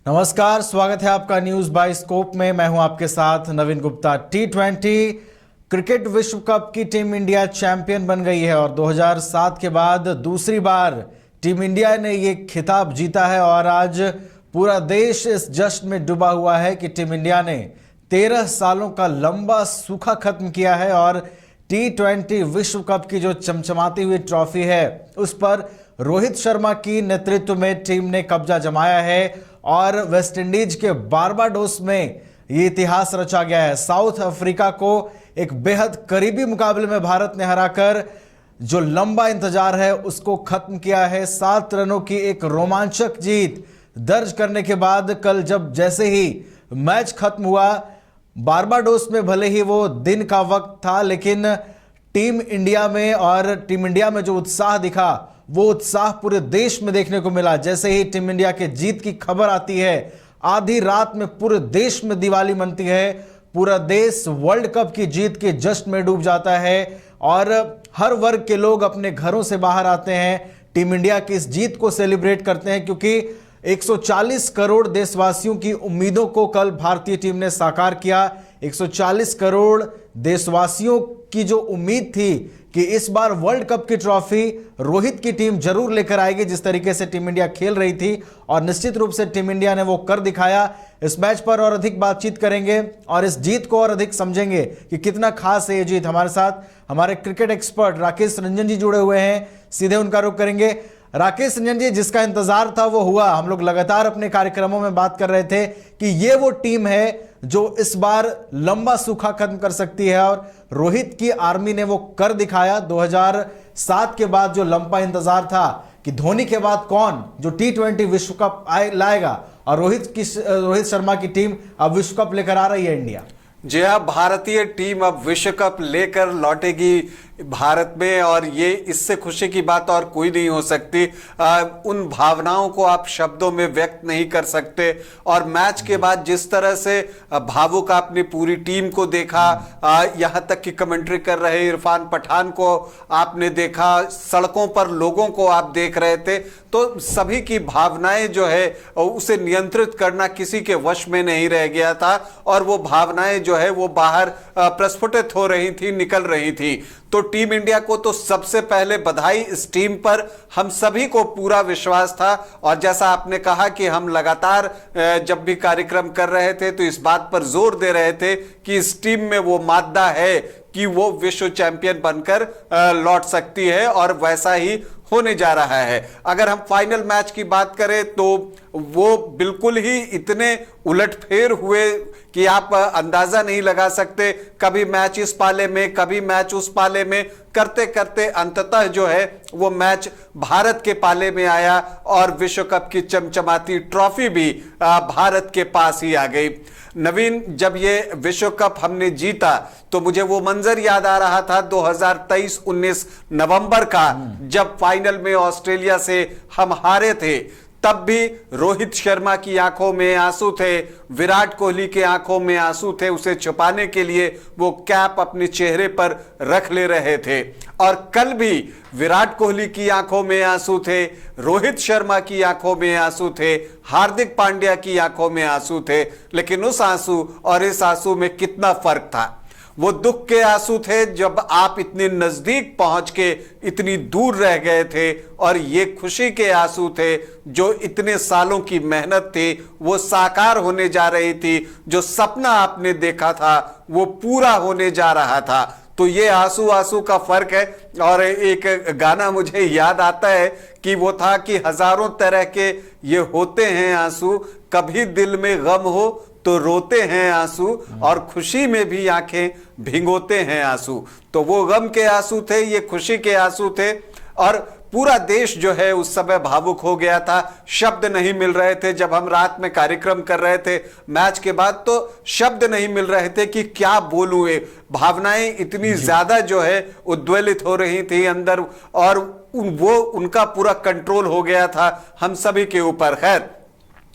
नमस्कार, स्वागत है आपका न्यूज बाय स्कोप में। मैं हूं आपके साथ नवीन गुप्ता। T20 क्रिकेट विश्व कप की टीम इंडिया चैंपियन बन गई है और 2007 के बाद दूसरी बार टीम इंडिया ने ये खिताब जीता है और आज पूरा देश इस जश्न में डूबा हुआ है कि टीम इंडिया ने 13 सालों का लंबा सूखा खत्म किया है और T20 विश्व कप की जो चमचमाती हुई ट्रॉफी है उस पर रोहित शर्मा की नेतृत्व में टीम ने कब्जा जमाया है और वेस्टइंडीज के बारबाडोस में ये इतिहास रचा गया है। साउथ अफ्रीका को एक बेहद करीबी मुकाबले में भारत ने हराकर जो लंबा इंतजार है उसको खत्म किया है। 7 रनों की एक रोमांचक जीत दर्ज करने के बाद कल जब जैसे ही मैच खत्म हुआ, बारबाडोस में भले ही वो दिन का वक्त था लेकिन टीम इंडिया में जो उत्साह दिखा वो उत्साह पूरे देश में देखने को मिला। जैसे ही टीम इंडिया के जीत की खबर आती है, आधी रात में पूरे देश में दिवाली मनती है। पूरा देश वर्ल्ड कप की जीत के जश्न में डूब जाता है और हर वर्ग के लोग अपने घरों से बाहर आते हैं, टीम इंडिया की इस जीत को सेलिब्रेट करते हैं क्योंकि 140 करोड़ देशवासियों की उम्मीदों को कल भारतीय टीम ने साकार किया। 140 करोड़ देशवासियों की जो उम्मीद थी कि इस बार वर्ल्ड कप की ट्रॉफी रोहित की टीम जरूर लेकर आएगी, जिस तरीके से टीम इंडिया खेल रही थी और निश्चित रूप से टीम इंडिया ने वो कर दिखाया। इस मैच पर और अधिक बातचीत करेंगे और इस जीत को और अधिक समझेंगे कि कितना खास है ये जीत। हमारे साथ हमारे क्रिकेट एक्सपर्ट राकेश रंजन जी जुड़े हुए हैं, सीधे उनका रुख करेंगे। राकेश रंजन जी, जिसका इंतजार था वो हुआ। हम लोग लगातार अपने कार्यक्रमों में बात कर रहे थे कि ये वो टीम है जो इस बार लंबा सूखा खत्म कर सकती है और रोहित की आर्मी ने वो कर दिखाया। 2007 के बाद जो लंबा इंतजार था कि धोनी के बाद कौन जो T20 विश्व कप लाएगा, और रोहित शर्मा की टीम अब विश्व कप लेकर आ रही है इंडिया। जी हाँ, भारतीय टीम अब विश्व कप लेकर लौटेगी भारत में और ये इससे खुशी की बात और कोई नहीं हो सकती। उन भावनाओं को आप शब्दों में व्यक्त नहीं कर सकते। और मैच के बाद जिस तरह से भावुक आपने पूरी टीम को देखा, यहाँ तक कि कमेंट्री कर रहे इरफान पठान को आपने देखा, सड़कों पर लोगों को आप देख रहे थे, तो सभी की भावनाएं जो है उसे नियंत्रित करना किसी के वश में नहीं रह गया था और वो भावनाएं जो है वो बाहर प्रस्फुटित हो रही थी, निकल रही थी। तो टीम इंडिया को तो सबसे पहले बधाई। इस टीम पर हम सभी को पूरा विश्वास था और जैसा आपने कहा कि हम लगातार जब भी कार्यक्रम कर रहे थे तो इस बात पर जोर दे रहे थे कि इस टीम में वो मादा है कि वो विश्व चैंपियन बनकर लौट सकती है और वैसा ही होने जा रहा है। अगर हम फाइनल मैच की बात करें तो वो बिल्कुल ही इतने उलटफेर हुए कि आप अंदाजा नहीं लगा सकते। कभी मैच इस पाले में, कभी मैच उस पाले में, करते करते अंततः जो है वो मैच भारत के पाले में आया और विश्व कप की चमचमाती ट्रॉफी भी भारत के पास ही आ गई। नवीन, जब ये विश्व कप हमने जीता तो मुझे वो मंजर याद आ रहा था 2023 19 नवंबर का, जब फाइनल में ऑस्ट्रेलिया से हम हारे थे। तब भी रोहित शर्मा की आंखों में आंसू थे, विराट कोहली के आंखों में आंसू थे। उसे छुपाने के लिए वो कैप अपने चेहरे पर रख ले रहे थे। और कल भी विराट कोहली की आंखों में आंसू थे, रोहित शर्मा की आंखों में आंसू थे, हार्दिक पांड्या की आंखों में आंसू थे। लेकिन उस आंसू और इस आंसू में कितना फर्क था। वो दुख के आंसू थे जब आप इतने नजदीक पहुंच के इतनी दूर रह गए थे, और ये खुशी के आंसू थे जो इतने सालों की मेहनत थी वो साकार होने जा रही थी। जो सपना आपने देखा था वो पूरा होने जा रहा था। तो ये आंसू आंसू का फर्क है। और एक गाना मुझे याद आता है कि वो था कि हजारों तरह के ये होते हैं आंसू, कभी दिल में गम हो तो रोते हैं आंसू, और खुशी में भी आंखें भिगोते हैं आंसू। तो वो गम के आंसू थे, ये खुशी के आंसू थे। और पूरा देश जो है उस समय भावुक हो गया था। शब्द नहीं मिल रहे थे। जब हम रात में कार्यक्रम कर रहे थे मैच के बाद तो शब्द नहीं मिल रहे थे कि क्या बोलूं। भावनाएं इतनी ज्यादा जो है उद्वेलित हो रही थी अंदर, और वो उनका पूरा कंट्रोल हो गया था हम सभी के ऊपर। खैर,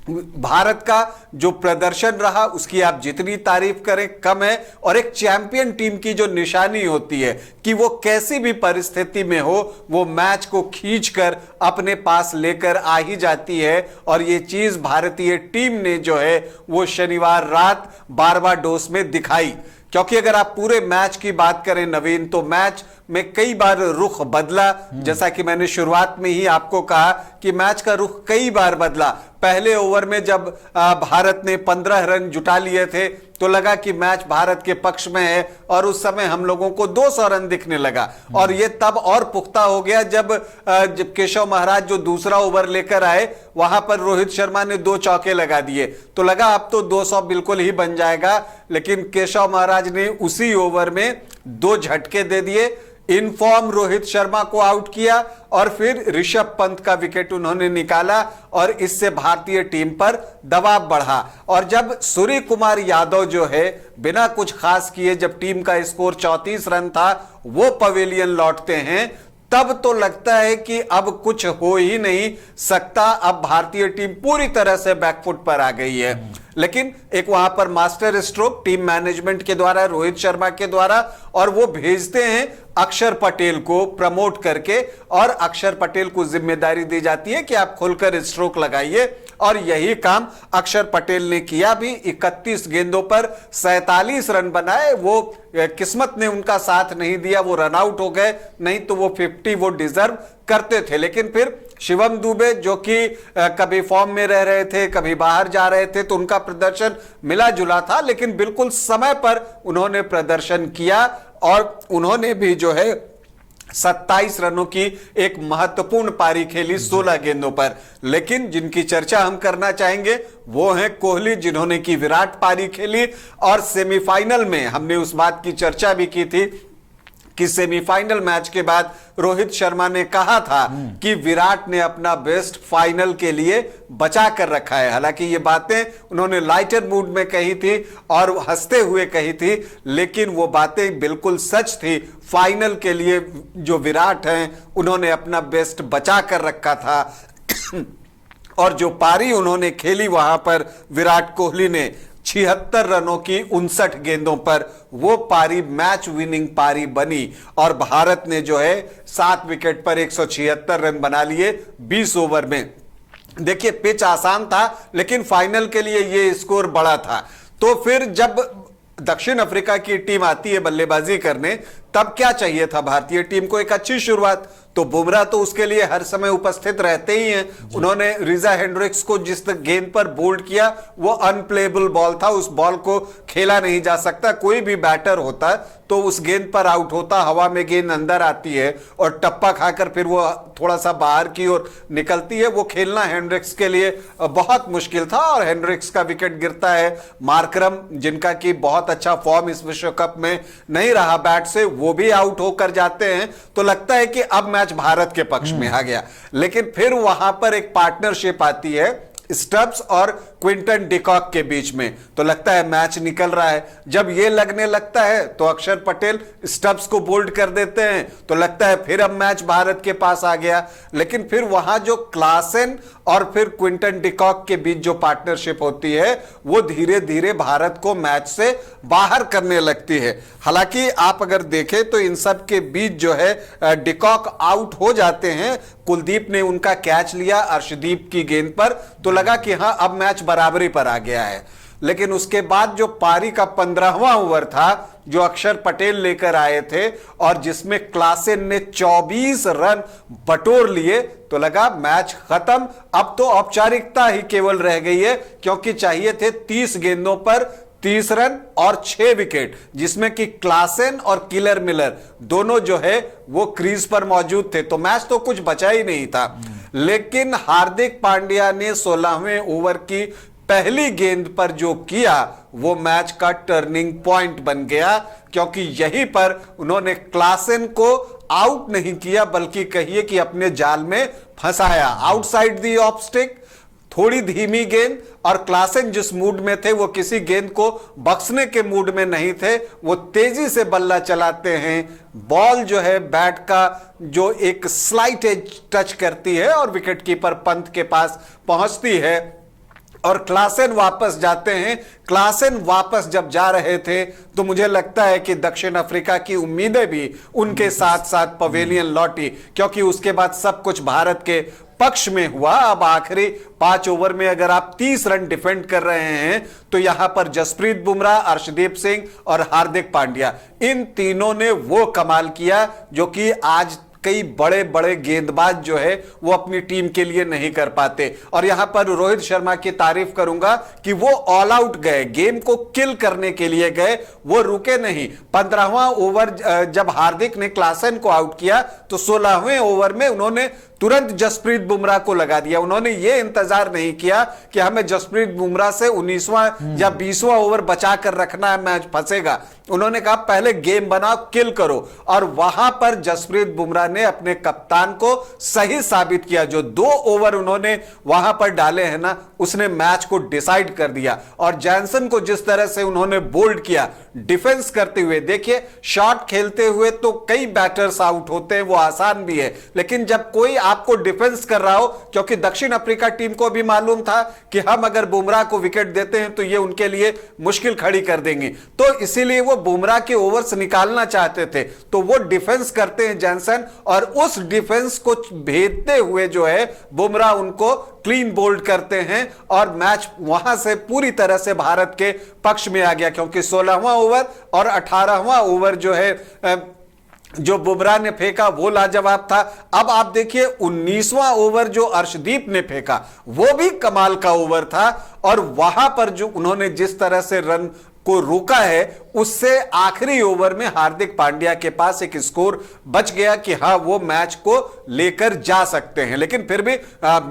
भारत का जो प्रदर्शन रहा उसकी आप जितनी तारीफ करें कम है। और एक चैंपियन टीम की जो निशानी होती है कि वो कैसी भी परिस्थिति में हो वो मैच को खींचकर अपने पास लेकर आ ही जाती है। और ये चीज भारतीय टीम ने जो है वो शनिवार रात बारबाडोस में दिखाई। क्योंकि अगर आप पूरे मैच की बात करें नवीन, तो मैच में कई बार रुख बदला। जैसा कि मैंने शुरुआत में ही आपको कहा कि मैच का रुख कई बार बदला। पहले ओवर में जब भारत ने 15 रन जुटा लिए थे तो लगा कि मैच भारत के पक्ष में है, और उस समय हम लोगों को 200 रन दिखने लगा। और ये तब और पुख्ता हो गया जब केशव महाराज जो दूसरा ओवर लेकर आए वहां पर रोहित शर्मा ने 2 चौके लगा दिए, तो लगा अब तो 200 बिल्कुल ही बन जाएगा। लेकिन केशव महाराज ने उसी ओवर में 2 झटके दे दिए, इनफॉर्म रोहित शर्मा को आउट किया और फिर ऋषभ पंत का विकेट उन्होंने निकाला, और इससे भारतीय टीम पर दबाव बढ़ा। और जब सूर्य कुमार यादव जो है बिना कुछ खास किए, जब टीम का स्कोर 34 रन था, वो पवेलियन लौटते हैं, तब तो लगता है कि अब कुछ हो ही नहीं सकता। अब भारतीय टीम पूरी तरह से बैकफुट पर आ गई है। लेकिन एक वहां पर मास्टर स्ट्रोक टीम मैनेजमेंट के द्वारा, रोहित शर्मा के द्वारा, और वो भेजते हैं अक्षर पटेल को प्रमोट करके, और अक्षर पटेल को जिम्मेदारी दी जाती है कि आप खुलकर स्ट्रोक लगाइए। और यही काम अक्षर पटेल ने किया भी। 31 गेंदों पर 47 रन बनाए। वो किस्मत ने उनका साथ नहीं दिया, वो रन आउट हो गए, नहीं तो वो 50 वो डिजर्व करते थे। लेकिन फिर शिवम दुबे जो कि कभी फॉर्म में रह रहे थे, कभी बाहर जा रहे थे, तो उनका प्रदर्शन मिला जुला था, लेकिन बिल्कुल समय पर उन्होंने प्रदर्शन किया। और उन्होंने भी जो है 27 रनों की एक महत्वपूर्ण पारी खेली 16 गेंदों पर। लेकिन जिनकी चर्चा हम करना चाहेंगे वो हैं कोहली, जिन्होंने की विराट पारी खेली। और सेमीफाइनल में हमने उस बात की चर्चा भी की थी कि सेमीफाइनल मैच के बाद रोहित शर्मा ने कहा था कि विराट ने अपना बेस्ट फाइनल के लिए बचा कर रखा है। हालांकि ये बातें उन्होंने लाइटर मूड में कही थी और हंसते हुए कही थी, लेकिन वो बातें बिल्कुल सच थी। फाइनल के लिए जो विराट हैं उन्होंने अपना बेस्ट बचा कर रखा था। और जो पारी उन्होंने खेली वहां पर विराट कोहली ने 76 रनों की 59 गेंदों पर, वो पारी मैच विनिंग पारी बनी। और भारत ने जो है 7 विकेट पर 176 रन बना लिए 20 ओवर में। देखिए पिच आसान था, लेकिन फाइनल के लिए ये स्कोर बड़ा था। तो फिर जब दक्षिण अफ्रीका की टीम आती है बल्लेबाजी करने, तब क्या चाहिए था भारतीय टीम को? एक अच्छी शुरुआत। तो बुमराह तो उसके लिए हर समय उपस्थित रहते ही हैं। उन्होंने रिजा हेंड्रिक्स को जिस गेंद पर बोल्ड किया वो अनप्लेबल बॉल था, उस बॉल को खेला नहीं जा सकता। कोई भी बैटर होता तो उस गेंद पर आउट होता। हवा में गेंद अंदर आती है और टप्पा खाकर फिर वो थोड़ा सा बाहर की ओर निकलती है। वो खेलना हेंड्रिक्स के लिए बहुत मुश्किल था और हेंड्रिक्स का विकेट गिरता है। मार्करम, जिनका कि बहुत अच्छा फॉर्म इस विश्व कप में नहीं रहा बैट से, वो भी आउट होकर जाते हैं। तो लगता है कि अब मैच भारत के पक्ष में आ गया। लेकिन फिर वहां पर एक पार्टनरशिप आती है स्टब्स और क्विंटन डिकॉक के बीच में, तो लगता है मैच निकल रहा है। जब ये लगने लगता है तो अक्षर पटेल स्टब्स को बोल्ड कर देते हैं, तो लगता है फिर अब मैच भारत के पास आ गया। लेकिन फिर वहां जो क्लासेन और फिर क्विंटन डिकॉक के बीच जो पार्टनरशिप होती है वो धीरे धीरे भारत को मैच से बाहर करने लगती है। हालांकि आप अगर देखें तो इन सब के बीच जो है डिकॉक आउट हो जाते हैं। कुलदीप ने उनका कैच लिया अर्शदीप की गेंद पर, तो लगा कि हां अब मैच बराबरी पर आ गया है। लेकिन उसके बाद जो पारी का 15वां ओवर था जो अक्षर पटेल लेकर आए थे और जिसमें क्लासेन ने 24 रन बटोर लिए, तो लगा मैच खत्म। अब तो औपचारिकता ही केवल रह गई है, क्योंकि चाहिए थे 30 गेंदों पर 30 रन और 6 विकेट, जिसमें कि क्लासेन और किलर मिलर दोनों जो है वो क्रीज पर मौजूद थे। तो मैच तो कुछ बचा ही नहीं था। लेकिन हार्दिक पांड्या ने 16वें ओवर की पहली गेंद पर जो किया वो मैच का टर्निंग पॉइंट बन गया, क्योंकि यहीं पर उन्होंने क्लासेन को आउट नहीं किया बल्कि कहिए कि अपने जाल में फंसाया। आउटसाइड दी ऑफ स्टिक, थोड़ी धीमी गेंद, और क्लासेन जिस मूड में थे वो किसी गेंद को बख्शने के मूड में नहीं थे। वो तेजी से बल्ला चलाते हैं। बॉल जो है बैट का जो एक स्लाइट एज टच करती है और विकेटकीपर पंत के पास पहुंचती है। और क्लासेन वापस जाते हैं। क्लासेन वापस जब जा रहे थे तो मुझे लगता है कि दक्षिण अफ्रीका की उम्मीदें भी उनके साथ साथ पवेलियन लौटी, क्योंकि उसके बाद सब कुछ भारत के पक्ष में हुआ। अब आखिरी 5 ओवर में अगर आप 30 रन डिफेंड कर रहे हैं तो यहां पर जसप्रीत बुमराह, अर्शदीप सिंह और हार्दिक पांड्या, इन तीनों ने वो कमाल किया जो कि आज कई बड़े बड़े गेंदबाज जो है वो अपनी टीम के लिए नहीं कर पाते। और यहां पर रोहित शर्मा की तारीफ करूंगा कि वो ऑल आउट गए, गेम को किल करने के लिए गए, वो रुके नहीं। 15वां ओवर जब हार्दिक ने क्लासेन को आउट किया तो 16वें ओवर में उन्होंने तुरंत जसप्रीत बुमराह को लगा दिया। उन्होंने ये इंतजार नहीं किया कि हमें जसप्रीत बुमराह से 19वां या 20वां ओवर बचा कर रखना है, मैच फंसेगा। उन्होंने कहा पहले गेम बनाओ, किल करो। और वहां पर जसप्रीत बुमराह ने अपने कप्तान को सही साबित किया। जो 2 ओवर उन्होंने वहां पर डाले हैं ना, उसने मैच को डिसाइड कर दिया। और जॉनसन को जिस तरह से उन्होंने बोल्ड किया डिफेंस करते हुए, देखिए शॉट खेलते हुए तो कई बैटर्स आउट होते हैं, वो आसान भी है, लेकिन जब कोई आपको डिफेंस कर रहा हो, क्योंकि दक्षिण अफ्रीका टीम को भी मालूम था कि हम अगर बुमराह को विकेट देते हैं तो ये उनके लिए मुश्किल खड़ी कर देंगे, तो इसीलिए वो बुमराह के ओवर्स निकालना चाहते थे। तो वो डिफेंस करते हैं जॉनसन, और उस डिफेंस को भेदते हुए जो है बुमराह उनको क्लीन बोल्ड करते हैं और मैच वहां से पूरी तरह से भारत के पक्ष में आ गया। क्योंकि 16वां ओवर और 18वां ओवर जो है जो बुमराह ने फेंका वो लाजवाब था। अब आप देखिए 19वां ओवर जो अर्शदीप ने फेंका वो भी कमाल का ओवर था, और वहां पर जो उन्होंने जिस तरह से रन को रोका है, उससे आखिरी ओवर में हार्दिक पांड्या के पास एक स्कोर बच गया कि हां वो मैच को लेकर जा सकते हैं। लेकिन फिर भी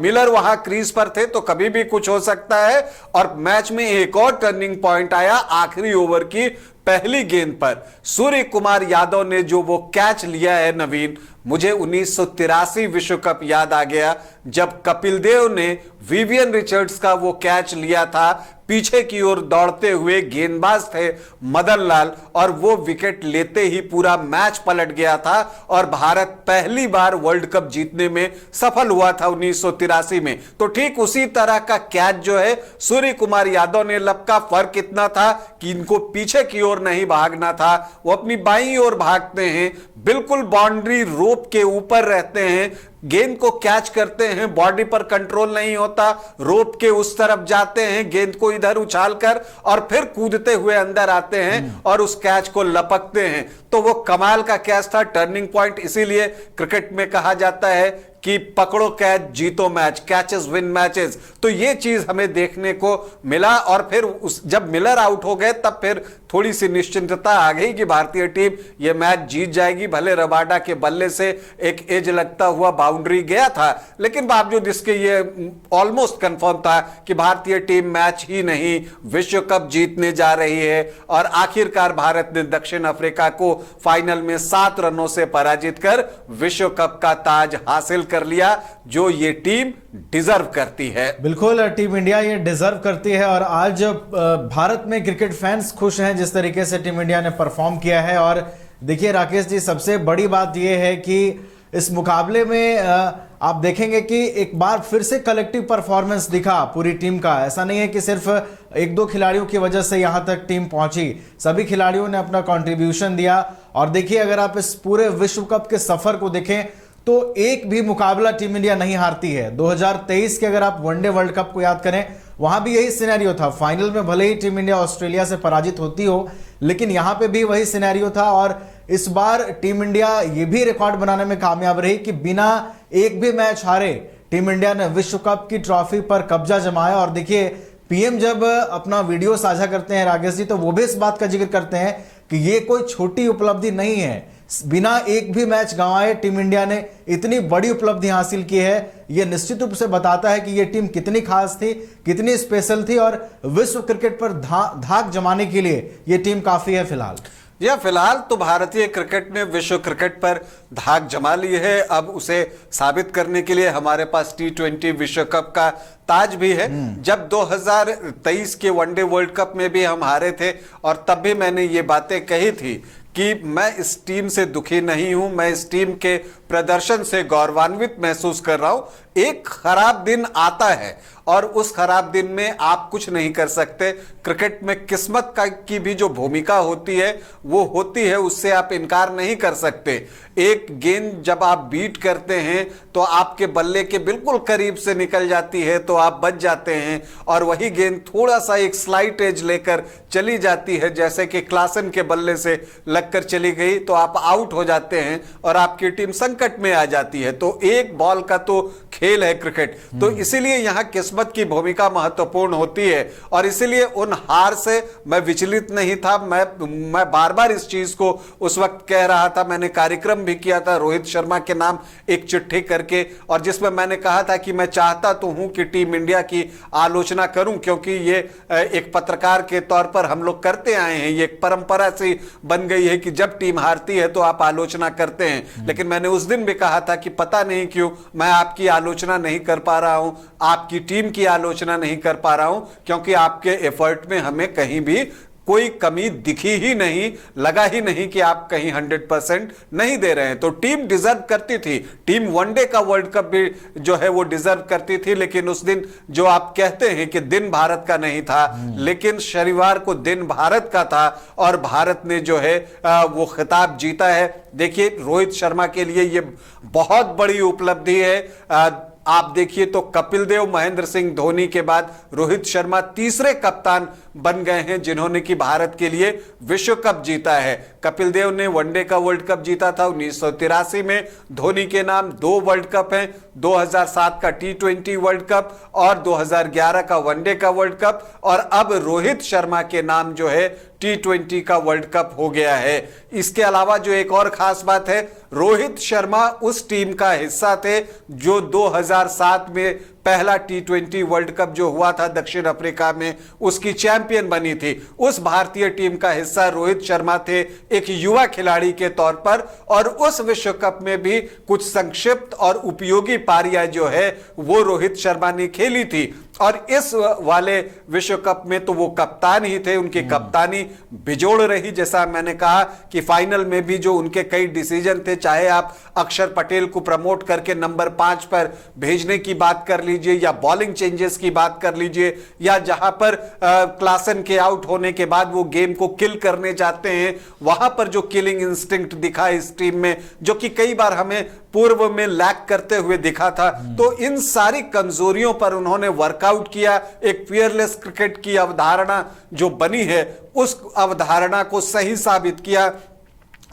मिलर वहां क्रीज पर थे तो कभी भी कुछ हो सकता है। और मैच में एक और टर्निंग पॉइंट आया आखिरी ओवर की पहली गेंद पर। सूर्य कुमार यादव ने जो वो कैच लिया है नवीन, मुझे 1983 विश्व कप याद आ गया जब कपिल देव ने विवियन रिचर्ड्स का वो कैच लिया था। पीछे की ओर दौड़ते हुए गेंदबाज थे मदन लाल, और वो विकेट लेते ही पूरा मैच पलट गया था और भारत पहली बार वर्ल्ड कप जीतने में सफल हुआ था 1983 में। तो ठीक उसी तरह का कैच जो है सूर्य कुमार यादव ने लपका। फर्क इतना था कि इनको पीछे की ओर नहीं भागना था, वो अपनी बाईं ओर भागते हैं, बिल्कुल बाउंड्री रोप के ऊपर रहते हैं, गेंद को कैच करते हैं, बॉडी पर कंट्रोल नहीं होता, रोप के उस तरफ जाते हैं, गेंद को इधर उछालकर और फिर कूदते हुए अंदर आते हैं और उस कैच को लपकते हैं। तो वो कमाल का कैच था, टर्निंग पॉइंट। इसीलिए क्रिकेट में कहा जाता है कि पकड़ो कैच जीतो मैच, कैचेस विन मैचेस। तो ये चीज हमें देखने को मिला। और फिर जब मिलर आउट हो गए तब फिर थोड़ी सी निश्चिंतता आ गई कि भारतीय टीम ये मैच जीत जाएगी। भले रबाडा के बल्ले से एक एज लगता हुआ बाउंड्री गया था, लेकिन बावजूद इसके ये ऑलमोस्ट कंफर्म था कि भारतीय टीम मैच ही नहीं विश्व कप जीतने जा रही है। और आखिरकार भारत ने दक्षिण अफ्रीका को फाइनल में 7 रनों से पराजित कर विश्व कप का ताज हासिल कर लिया, जो ये टीम डिजर्व करती है। बिल्कुल, टीम इंडिया ये डिजर्व करती है। और आज भारत में क्रिकेट फैंस खुश हैं जिस तरीके से टीम इंडिया ने परफॉर्म किया है। और देखिए राकेश जी, सबसे बड़ी बात यह है कि इस मुकाबले में आप देखेंगे कि एक बार फिर से कलेक्टिव परफॉर्मेंस दिखा पूरी टीम का। ऐसा नहीं है कि सिर्फ 1-2 खिलाड़ियों की वजह से यहां तक टीम पहुंची, सभी खिलाड़ियों ने अपना कंट्रीब्यूशन दिया। और देखिए, अगर आप इस पूरे विश्व कप के सफर को देखें तो एक भी मुकाबला टीम इंडिया नहीं हारती है। 2023 के अगर आप वनडे वर्ल्ड कप को याद करें, वहां भी यही सिनेरियो था। फाइनल में भले ही टीम इंडिया ऑस्ट्रेलिया से पराजित होती हो, लेकिन यहां पे भी वही सिनेरियो था। और इस बार टीम इंडिया ये भी रिकॉर्ड बनाने में कामयाब रही कि बिना एक भी मैच हारे टीम इंडिया ने विश्व कप की ट्रॉफी पर कब्जा जमाया। और देखिए, पीएम जब अपना वीडियो साझा करते हैं राकेश जी, तो वो भी इस बात का जिक्र करते हैं कि ये कोई छोटी उपलब्धि नहीं है। बिना एक भी मैच गंवाए टीम इंडिया ने इतनी बड़ी उपलब्धि हासिल की है। यह निश्चित रूप से बताता है कि यह टीम कितनी खास थी, कितनी स्पेशल थी, और विश्व क्रिकेट पर धाक जमाने के लिए यह टीम काफी है फिलहाल। या फिलहाल तो भारतीय क्रिकेट ने विश्व क्रिकेट पर धाक जमा ली है। अब उसे साबित करने के लिए हमारे पास T20 विश्व कप का ताज भी है। जब 2023 के वनडे वर्ल्ड कप में भी हम हारे थे, और तब भी मैंने ये बातें कही थी कि मैं इस टीम से दुखी नहीं हूं, मैं इस टीम के प्रदर्शन से गौरवान्वित महसूस कर रहा हूं। एक खराब दिन आता है और उस खराब दिन में आप कुछ नहीं कर सकते। क्रिकेट में किस्मत की भी जो भूमिका होती है वो होती है, उससे आप इनकार नहीं कर सकते। एक गेंद जब आप बीट करते हैं तो आपके बल्ले के बिल्कुल करीब से निकल जाती है तो आप बच जाते हैं, और वही गेंद थोड़ा सा एक स्लाइट एज लेकर चली जाती है, जैसे कि क्लासन के बल्ले से लगकर चली गई, तो आप आउट हो जाते हैं और आपकी टीम संकट में आ जाती है। तो एक बॉल का तो खेल है क्रिकेट, तो इसीलिए यहां किस्मत की भूमिका महत्वपूर्ण होती है। और इसीलिए उन हार से मैं विचलित नहीं था। मैं बार बार इस चीज को उस वक्त कह रहा था। मैंने कार्यक्रम भी किया था रोहित शर्मा के नाम एक चिट्ठी करके, और जिसमें मैंने कहा था कि मैं चाहता तो हूं कि टीम इंडिया की आलोचना करूं, क्योंकि ये एक पत्रकार के तौर पर हम लोग करते आए हैं। ये एक परंपरा सी बन गई है कि जब टीम हारती है तो आप आलोचना करते हैं। लेकिन मैंने उस दिन भी कहा था कि पता नहीं क्यों मैं आपकी आलोचना नहीं कर पा रहा हूं, आपकी टीम की आलोचना नहीं कर पा रहा हूं, क्योंकि आपके एफर्ट में हमें कहीं भी कोई कमी दिखी ही नहीं, लगा ही नहीं कि आप कहीं 100% नहीं दे रहे हैं। तो टीम डिजर्व करती थी, टीम वनडे का वर्ल्ड कप भी जो है वो डिजर्व करती थी। लेकिन उस दिन जो आप कहते हैं कि दिन भारत का नहीं था, लेकिन शनिवार को दिन भारत का था और भारत ने जो है वो खिताब जीता है। देखिए, रोहित शर्मा के लिए ये बहुत बड़ी उपलब्धि है। आप देखिए तो कपिल देव, महेंद्र सिंह धोनी के बाद रोहित शर्मा तीसरे कप्तान बन गए हैं जिन्होंने कि भारत के लिए विश्व कप जीता है। कपिल देव ने वनडे का वर्ल्ड कप जीता था 1983 में, धोनी के नाम 2 वर्ल्ड कप हैं, 2007 का T20 वर्ल्ड कप और 2011 का वनडे का वर्ल्ड कप, और अब रोहित शर्मा के नाम जो है T20 का वर्ल्ड कप हो गया है। इसके अलावा जो एक और खास बात है, रोहित शर्मा उस टीम का हिस्सा थे जो 2007 में पहला T20 वर्ल्ड कप जो हुआ था दक्षिण अफ्रीका में, उसकी चैंपियन बनी थी। उस भारतीय टीम का हिस्सा रोहित शर्मा थे एक युवा खिलाड़ी के तौर पर, और उस विश्व कप में भी कुछ संक्षिप्त और उपयोगी पारियां जो है वो रोहित शर्मा ने खेली थी। और इस वाले विश्व कप में तो वो कप्तान ही थे, उनकी कप्तानी बिजोड़ रही। जैसा मैंने कहा कि फाइनल में भी जो उनके कई डिसीजन थे, चाहे आप अक्षर पटेल को प्रमोट करके नंबर 5 पर भेजने की बात कर लीजिए, या बॉलिंग चेंजेस की बात कर लीजिए, या जहां पर क्लासन के आउट होने के बाद वो गेम को किल करने जाते हैं, वहां पर जो किलिंग इंस्टिंक्ट दिखा इस टीम में, जो कि कई बार हमें पूर्व में लैक करते हुए दिखा था, तो इन सारी कमजोरियों पर उन्होंने वर्कआउट किया। एक फियरलेस क्रिकेट की अवधारणा जो बनी है, उस अवधारणा को सही साबित किया।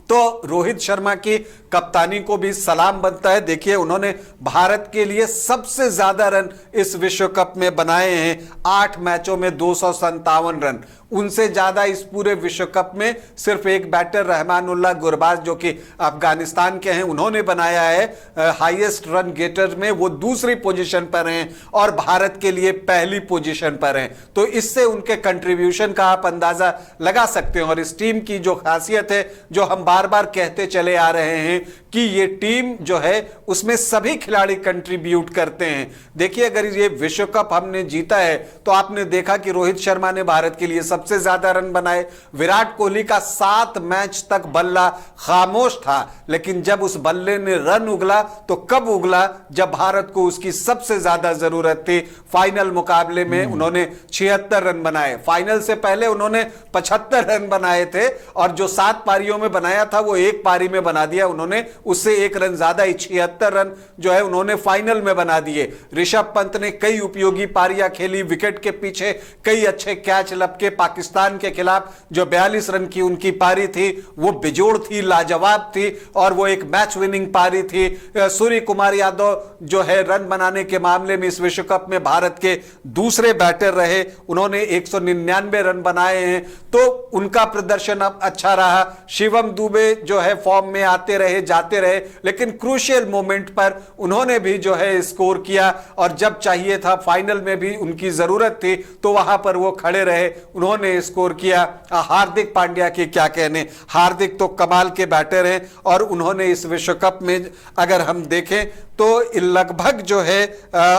तो रोहित शर्मा की कप्तानी को भी सलाम बनता है। देखिए, उन्होंने भारत के लिए सबसे ज्यादा रन इस विश्व कप में बनाए हैं, 8 मैचों में 257 रन। उनसे ज्यादा इस पूरे विश्व कप में सिर्फ एक बैटर रहमानुल्लाह गुरबाज जो कि अफगानिस्तान के हैं, उन्होंने बनाया है। हाईएस्ट रन गेटर में वो दूसरी पोजीशन पर हैं और भारत के लिए पहली पोजीशन पर हैं। तो इससे उनके कंट्रीब्यूशन का आप अंदाजा लगा सकते हैं। और इस टीम की जो खासियत है, जो हम बार बार कहते चले आ रहे हैं कि ये टीम जो है उसमें सभी खिलाड़ी कंट्रीब्यूट करते हैं। देखिए, अगर ये विश्व कप हमने जीता है तो आपने देखा कि रोहित शर्मा ने भारत के लिए सबसे ज्यादा रन बनाए। विराट कोहली का 7 मैच तक बल्ला खामोश था, लेकिन जब उस बल्ले ने रन उगला तो कब उगला? जब भारत को उसकी सबसे ज्यादा जरूरत थी। फाइनल मुकाबले में उन्होंने 76 रन बनाए। फाइनल से पहले उन्होंने 75 रन बनाए थे, और जो 7 पारियों में बनाया था वो एक पारी में बना दिया उन्होंने, उससे 1 रन ज्यादा ही 76 रन जो है उन्होंने फाइनल में बना दिए। ऋषभ पंत ने कई उपयोगी पारियां खेली, विकेट के पीछे कई अच्छे कैच लपके। पाकिस्तान के खिलाफ जो 42 रन की उनकी पारी थी वो बिजोड़ थी, लाजवाब थी, और वो एक मैच विनिंग पारी थी। सूर्य कुमार यादव जो है रन बनाने के मामले में इस विश्व कप में भारत के दूसरे बैटर रहे, उन्होंने 199 रन बनाए हैं, तो उनका प्रदर्शन अब अच्छा रहा। शिवम दुबे जो है फॉर्म में आते रहे जाते रहे, लेकिन क्रूशियल मोमेंट पर उन्होंने भी जो है स्कोर किया, और जब चाहिए था फाइनल में भी उनकी जरूरत थी तो वहां पर वो खड़े रहे, उन्होंने स्कोर किया। हार्दिक पांड्या के क्या कहने, हार्दिक तो कमाल के बैटर हैं, और उन्होंने इस विश्व कप में अगर हम देखें तो लगभग जो है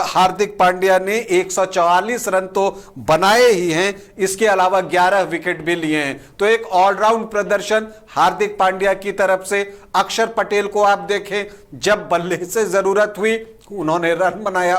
हार्दिक पांड्या ने 144 रन तो बनाए ही हैं, इसके अलावा 11 विकेट भी लिए हैं। तो एक ऑलराउंड प्रदर्शन हार्दिक पांड्या की तरफ से। अक्षर पटेल को आप देखें, जब बल्ले से जरूरत हुई उन्होंने रन बनाया।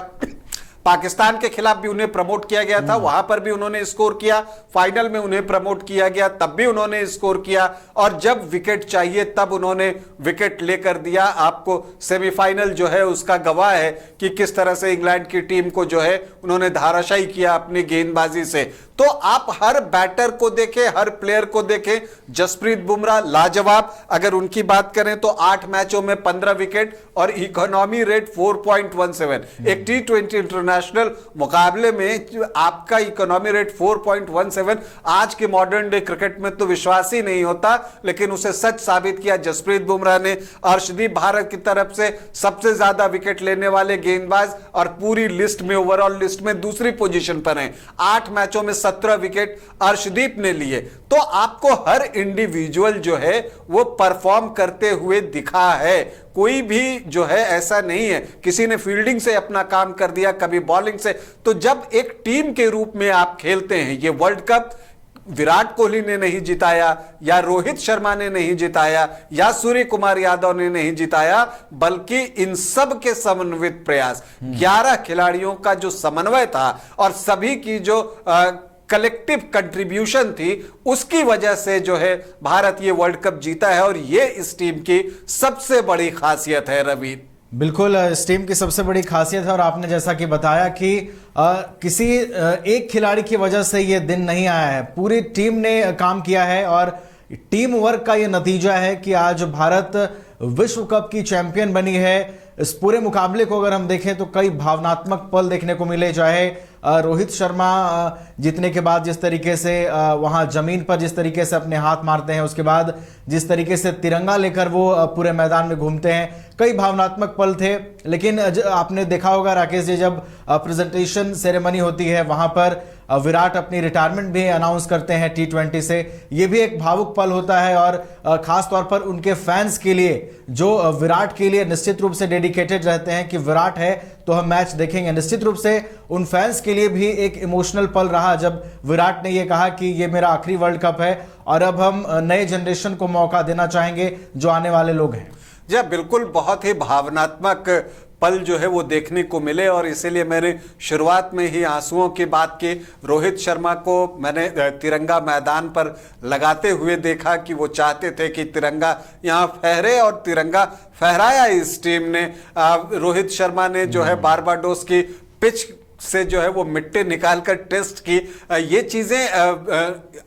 पाकिस्तान के खिलाफ भी उन्हें प्रमोट किया गया था, वहां पर भी उन्होंने स्कोर किया। फाइनल में उन्हें प्रमोट किया गया, तब भी उन्होंने स्कोर किया। और जब विकेट चाहिए तब उन्होंने विकेट लेकर दिया। आपको सेमीफाइनल जो है उसका गवाह है कि किस तरह से इंग्लैंड की टीम को जो है उन्होंने धाराशायी किया अपनी गेंदबाजी से। तो आप हर बैटर को देखें, हर प्लेयर को देखें, जसप्रीत बुमराह लाजवाब। अगर उनकी बात करें तो 8 मैचों में 15 विकेट और इकोनॉमी रेट 4.17। एक T20 इंटरनेशनल मुकाबले में आपका इकोनॉमी रेट 4.17 आज के मॉडर्न डे क्रिकेट में तो विश्वास ही नहीं होता, लेकिन उसे सच साबित किया जसप्रीत बुमराह ने। अर्शदीप भारत की तरफ से सबसे ज्यादा विकेट लेने वाले गेंदबाज और पूरी लिस्ट में, ओवरऑल लिस्ट में दूसरी पोजीशन पर हैं। 8 मैचों में 17 विकेट अर्शदीप ने लिए। तो आपको हर इंडिविजुअल जो है वो परफॉर्म करते हुए दिखा है। कोई भी जो है ऐसा नहीं है किसी ने फील्डिंग से अपना काम कर दिया, कभी बॉलिंग से। तो जब एक टीम के रूप में आप खेलते हैं, ये वर्ल्ड कप विराट कोहली ने नहीं जिताया, या रोहित शर्मा ने नहीं जिताया, या सूर्य कुमार यादव ने नहीं जिताया, बल्कि इन सब के समन्वित प्रयास, 11 खिलाड़ियों का जो समन्वय था और सभी की जो कलेक्टिव कंट्रीब्यूशन थी, उसकी वजह से जो है भारत ये वर्ल्ड कप जीता है। और ये इस टीम की सबसे बड़ी खासियत है रवि। बिल्कुल, इस टीम की सबसे बड़ी खासियत है। और आपने जैसा कि बताया कि किसी एक खिलाड़ी की वजह से ये दिन नहीं आया है, पूरी टीम ने काम किया है। और टीम वर्क का ये नतीजा है कि आज भारत विश्व कप की चैंपियन बनी है। इस पूरे मुकाबले को अगर हम देखें तो कई भावनात्मक पल देखने को मिले, चाहे रोहित शर्मा जीतने के बाद जिस तरीके से वहां जमीन पर जिस तरीके से अपने हाथ मारते हैं, उसके बाद जिस तरीके से तिरंगा लेकर वो पूरे मैदान में घूमते हैं, कई भावनात्मक पल थे। लेकिन आपने देखा होगा राकेश जी, जब प्रेजेंटेशन सेरेमनी होती है वहां पर विराट अपनी रिटायरमेंट भी अनाउंस करते हैं T20 से, ये भी एक भावुक पल होता है। और खास तौर पर उनके फैंस के लिए जो विराट के लिए निश्चित रूप से डेडिकेटेड रहते हैं कि विराट है तो हम मैच देखेंगे, निश्चित रूप से उन फैंस के लिए भी एक इमोशनल पल रहा जब विराट ने ये कहा कि ये मेरा आखिरी वर्ल्ड कप है और अब हम नए जनरेशन को मौका देना चाहेंगे जो आने वाले लोग हैं। जी बिल्कुल, बहुत ही भावनात्मक पल जो है वो देखने को मिले। और इसीलिए मैंने शुरुआत में ही आंसुओं की बात की। रोहित शर्मा को मैंने तिरंगा मैदान पर लगाते हुए देखा कि वो चाहते थे कि तिरंगा यहाँ फहरे, और तिरंगा फहराया इस टीम ने। रोहित शर्मा ने जो है बारबाडोस की पिच से जो है वो मिट्टी निकालकर टेस्ट की। ये चीजें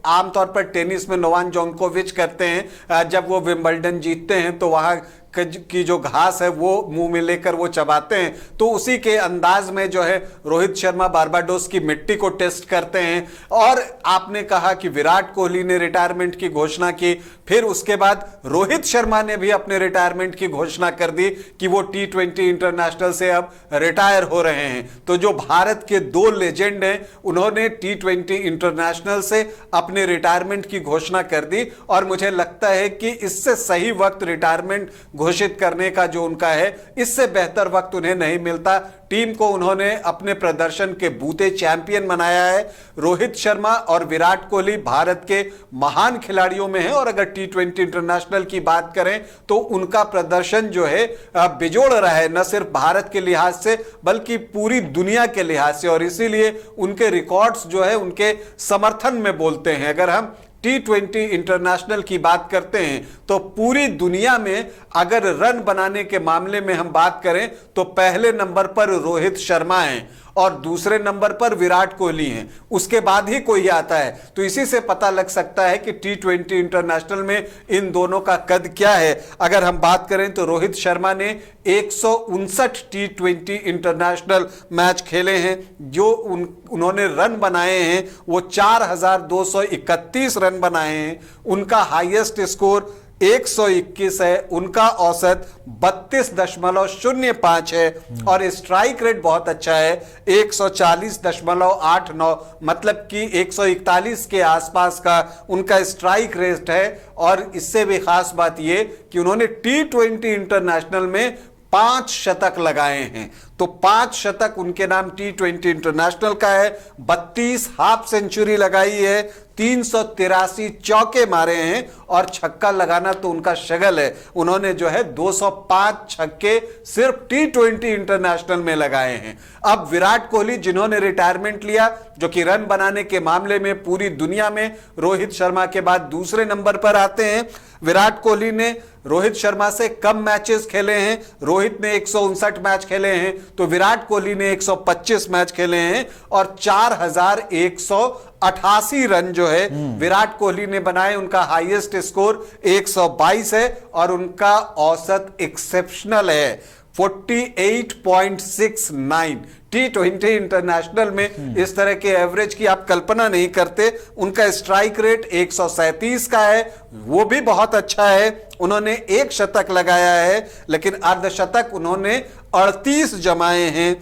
आमतौर पर टेनिस में नोवाक जोकोविच करते हैं। जब वो विंबलडन जीतते हैं तो वहां की जो घास है वो मुंह में लेकर वो चबाते हैं, तो उसी के अंदाज में जो है रोहित शर्मा बारबाडोस की मिट्टी को टेस्ट करते हैं। और आपने कहा कि विराट कोहली ने रिटायरमेंट की घोषणा की, फिर उसके बाद रोहित शर्मा ने भी अपने रिटायरमेंट की घोषणा कर दी कि वो T20 इंटरनेशनल से अब रिटायर हो रहे हैं। तो जो भारत के 2 लेजेंड हैं, उन्होंने T20 इंटरनेशनल से अपने रिटायरमेंट की घोषणा कर दी। और मुझे लगता है कि इससे सही वक्त रिटायरमेंट घोषित करने का जो उनका है, इससे बेहतर वक्त उन्हें नहीं मिलता। टीम को उन्होंने अपने प्रदर्शन के बूते चैंपियन बनाया है। रोहित शर्मा और विराट कोहली भारत के महान खिलाड़ियों में हैं, और अगर T20 इंटरनेशनल की बात करें तो उनका प्रदर्शन जो है बेजोड़ रहा है, न सिर्फ भारत के लिहाज से बल्कि पूरी दुनिया के लिहाज से। और इसीलिए उनके रिकॉर्ड्स जो है उनके समर्थन में बोलते हैं। अगर हम T20 इंटरनेशनल की बात करते हैं तो पूरी दुनिया में अगर रन बनाने के मामले में हम बात करें तो पहले नंबर पर रोहित शर्मा हैं और दूसरे नंबर पर विराट कोहली हैं, उसके बाद ही कोई आता है। तो इसी से पता लग सकता है कि T20 इंटरनेशनल में इन दोनों का कद क्या है। अगर हम बात करें तो रोहित शर्मा ने 159 T20 इंटरनेशनल मैच खेले हैं। जो उन्होंने रन बनाए हैं वो 4231 रन बनाए हैं। उनका हाईएस्ट स्कोर 121 है, उनका औसत 32.05 है, और स्ट्राइक रेट बहुत अच्छा है, 140.89, मतलब कि 141 के आसपास का उनका स्ट्राइक रेट है। और इससे भी खास बात यह कि उन्होंने T20 इंटरनेशनल में 5 शतक लगाए हैं। तो 5 शतक उनके नाम T20 इंटरनेशनल का है, 32 हाफ सेंचुरी लगाई है, 383 चौके मारे हैं और छक्का लगाना तो उनका शगल है। उन्होंने जो है 205 छक्के सिर्फ T20 इंटरनेशनल में लगाए हैं। अब विराट कोहली जिन्होंने रिटायरमेंट लिया, जो कि रन बनाने के मामले में पूरी दुनिया में रोहित शर्मा के बाद दूसरे नंबर पर आते हैं। विराट कोहली ने रोहित शर्मा से कम मैचेस खेले हैं। रोहित ने 159 मैच खेले हैं तो विराट कोहली ने 125 मैच खेले हैं और 4188 रन जो है विराट कोहली ने बनाए। उनका हाईएस्ट स्कोर 122 है और उनका औसत एक्सेप्शनल है 48.69। T20 इंटरनेशनल में इस तरह के एवरेज की आप कल्पना नहीं करते। उनका स्ट्राइक रेट 137 का है, वो भी बहुत अच्छा है। उन्होंने 1 शतक लगाया है, लेकिन अर्धशतक उन्होंने 38 जमाए हैं।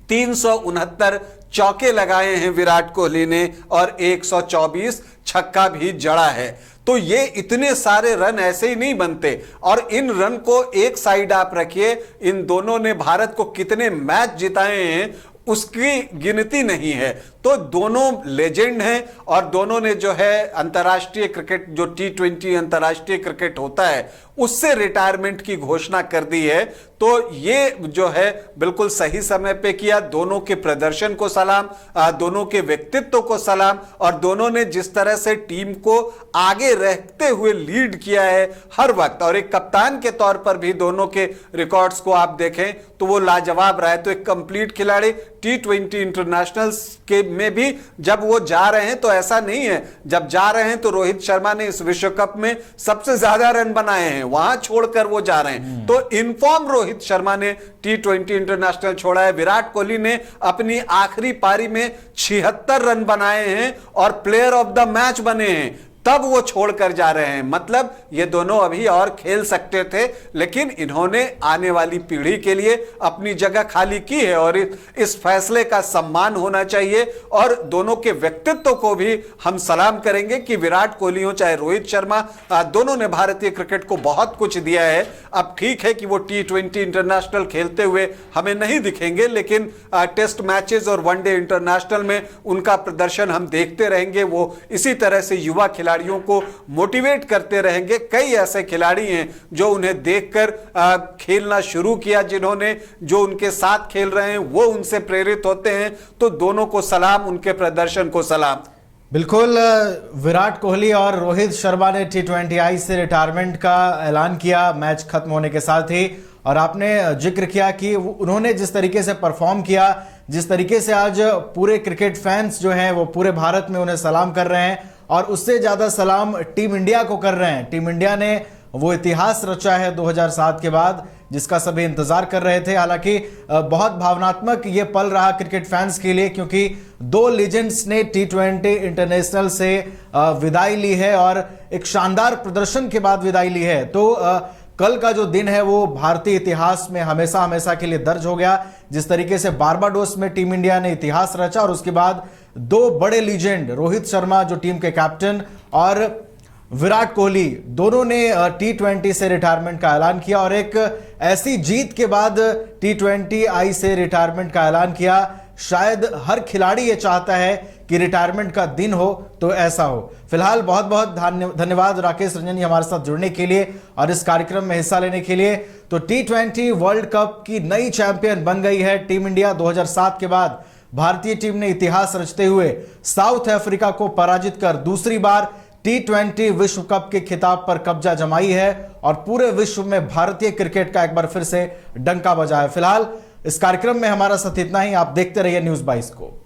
369 चौके लगाए हैं विराट कोहली ने और 124 छक्का भी जड़ा है। तो ये इतने सारे रन ऐसे ही नहीं बनते। और इन रन को एक साइड आप रखिए, इन दोनों ने भारत को कितने मैच जिताए हैं उसकी गिनती नहीं है। तो दोनों लेजेंड हैं और दोनों ने जो है अंतर्राष्ट्रीय क्रिकेट, जो T20 अंतर्राष्ट्रीय क्रिकेट होता है, उससे रिटायरमेंट की घोषणा कर दी है। तो ये जो है बिल्कुल सही समय पे किया। दोनों के प्रदर्शन को सलाम, दोनों के व्यक्तित्व को सलाम, और दोनों ने जिस तरह से टीम को आगे रहते हुए लीड किया है हर वक्त, और एक कप्तान के तौर पर भी दोनों के रिकॉर्ड्स को आप देखें तो वो लाजवाब रहा है। तो एक कंप्लीट खिलाड़ी T20 इंटरनेशनल के में भी जब वो जा रहे हैं तो ऐसा नहीं है, जब जा रहे हैं तो रोहित शर्मा ने इस विश्व कप में सबसे ज्यादा रन बनाए हैं, वहां छोड़कर वो जा रहे हैं। तो इनफॉर्म रोहित शर्मा ने T20 इंटरनेशनल छोड़ा है। विराट कोहली ने अपनी आखिरी पारी में 76 रन बनाए हैं और प्लेयर ऑफ द मैच बने हैं, तब वो छोड़कर जा रहे हैं। मतलब ये दोनों अभी और खेल सकते थे, लेकिन इन्होंने आने वाली पीढ़ी के लिए अपनी जगह खाली की है और इस फैसले का सम्मान होना चाहिए। और दोनों के व्यक्तित्व को भी हम सलाम करेंगे कि विराट कोहली हो चाहे रोहित शर्मा, दोनों ने भारतीय क्रिकेट को बहुत कुछ दिया है। अब ठीक है कि वो T20 इंटरनेशनल खेलते हुए हमें नहीं दिखेंगे, लेकिन टेस्ट मैचेस और वनडे इंटरनेशनल में उनका प्रदर्शन हम देखते रहेंगे। वो इसी तरह से युवा खिलाड़ियों को मोटिवेट करते रहेंगे। कई ऐसे खिलाड़ी हैं जो उन्हें देखकर खेलना शुरू किया, जिन्होंने जो उनके साथ खेल रहे हैं वो उनसे प्रेरित होते हैं। तो दोनों को सलाम, उनके प्रदर्शन को सलाम। बिल्कुल, विराट कोहली और रोहित शर्मा ने T20I से रिटायरमेंट का ऐलान किया मैच खत्म होने के साथ ही। और आपने जिक्र किया कि उन्होंने जिस तरीके से परफॉर्म किया, जिस तरीके से आज पूरे क्रिकेट फैंस जो हैं वो पूरे भारत में उन्हें सलाम कर रहे हैं, और उससे ज़्यादा सलाम टीम इंडिया को कर रहे हैं। टीम इंडिया ने वो इतिहास रचा है 2007 के बाद, जिसका सभी इंतजार कर रहे थे। हालांकि बहुत भावनात्मक ये पल रहा क्रिकेट फैंस के लिए, क्योंकि 2 लीजेंड्स ने T20 इंटरनेशनल से विदाई ली है और एक शानदार प्रदर्शन के बाद विदाई ली है। तो कल का जो दिन है वो भारतीय इतिहास में हमेशा हमेशा के लिए दर्ज हो गया। जिस तरीके से बारबाडोस में टीम इंडिया ने इतिहास रचा, और उसके बाद 2 बड़े लीजेंड रोहित शर्मा जो टीम के कैप्टन और विराट कोहली, दोनों ने T20 से रिटायरमेंट का ऐलान किया। और एक ऐसी जीत के बाद T20I से रिटायरमेंट का ऐलान किया। शायद हर खिलाड़ी ये चाहता है कि रिटायरमेंट का दिन हो तो ऐसा हो। फिलहाल बहुत बहुत धन्यवाद राकेश रंजन जी हमारे साथ जुड़ने के लिए और इस कार्यक्रम में हिस्सा लेने के लिए। तो T20 वर्ल्ड कप की नई चैंपियन बन गई है टीम इंडिया। 2007 के बाद भारतीय टीम ने इतिहास रचते हुए साउथ अफ्रीका को पराजित कर दूसरी बार T20 विश्व कप के खिताब पर कब्जा जमाई है और पूरे विश्व में भारतीय क्रिकेट का एक बार फिर से डंका बजा है। फिलहाल इस कार्यक्रम में हमारा साथ इतना ही। आप देखते रहिए न्यूज़ 22 को।